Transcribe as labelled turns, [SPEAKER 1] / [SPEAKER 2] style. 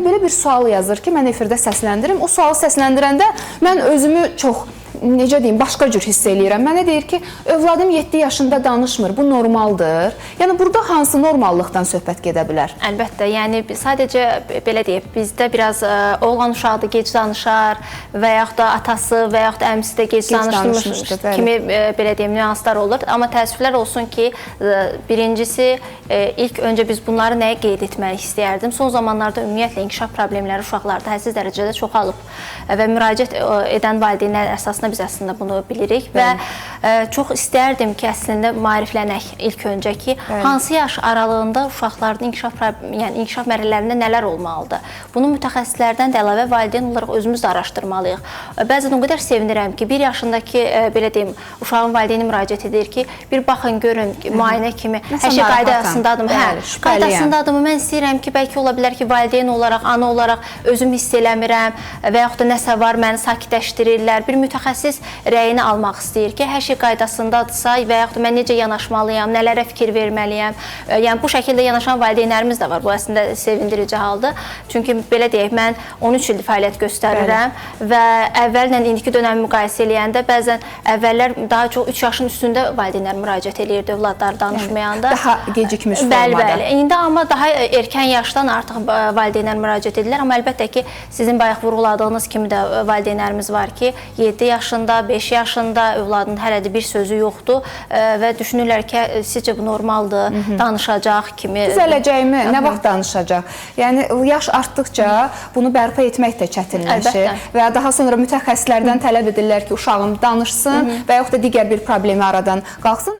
[SPEAKER 1] Belə bir sual yazır ki, mən efirdə səsləndirim. O sualı səsləndirəndə mən özümü çox, necə deyim, başqa cür hiss eləyirəm. Mənə deyir ki, övladım 7 yaşında danışmır, bu normaldır. Yəni, burada hansı normallıqdan söhbət gedə bilər?
[SPEAKER 2] Əlbəttə, yəni sadəcə belə deyək, bizdə biraz oğlan uşağı da gec danışar və yaxud da atası və yaxud da əmisi də gec danışmış kimi belə deyim, nüanslar olur. Amma təəssüflər olsun ki, birincisi, ilk öncə biz bunları nəyə qeyd etmək istəyərdim? Son zamanlarda ümumiyyətlə inkişaf problemləri uşaqlarda hədsiz dərəcədə çoxalıb və müraciət edən valideynlər əsasında biz əslində bunu bilirik və çox istərdim ki, əslində maariflənək ilk öncə ki, hansı yaş aralığında uşaqların inkişaf mərhələlərində nələr olmalıdır? Bunu mütəxəssislərdən də əlavə valideyn olaraq özümüz də araşdırmalıyıq. Bəzən o qədər sevinirəm ki, bir yaşındakı, belə deyim, uşağın valideyni müraciət edir ki, bir baxın, görün, müayinə kimi, hər şey qaydasındadır. Qaydasındadır. Mən istəyirəm ki, bəlkə ola bilər ki, valideyn olaraq, ana olaraq özüm hiss eləmirəm və yaxud da nəsə var, məni sakitləşdirirlər. Bir mütəxəssis rəyini almaq istəyir ki, hər şey qaydasındadırsa və yaxud da mən necə yanaşmalıyam, nələrə fikir verməliyəm. Yəni, bu şəkildə yanaşan valideynlərimiz də var. Bu əslində sevindirici haldır. Çünki belə deyək, mən 13 ildir fəaliyyət göstərirəm və əvvəllə indiki dönəmi müqayisə eləyəndə bəzən əvvəllər daha çox 3 yaşın üstündə valideynlər müraciət eləyirdi övladları danışmayanda.
[SPEAKER 1] Daha gecikmiş formada.
[SPEAKER 2] Bəli. İndi amma daha erkən yaşdan artıq valideynlər müraciət edirlər. Amma əlbəttə ki, sizin bayaq vurğuladığınız kimi də valideynlərimiz var ki, 7 yaşında, 5 yaşında övladın hələ də bir sözü yoxdur və düşünürlər ki, sizcə bu normaldır, danışacaq kimi.
[SPEAKER 1] Düzələcəkmi? Nə vaxt danışacaq? Yəni, yaş artdıqca bunu bərpa etmək də çətinləşir və daha sonra mütəxəssislərdən tələb edirlər ki, uşağım danışsın və yaxud da digər bir problemi aradan qalxsın.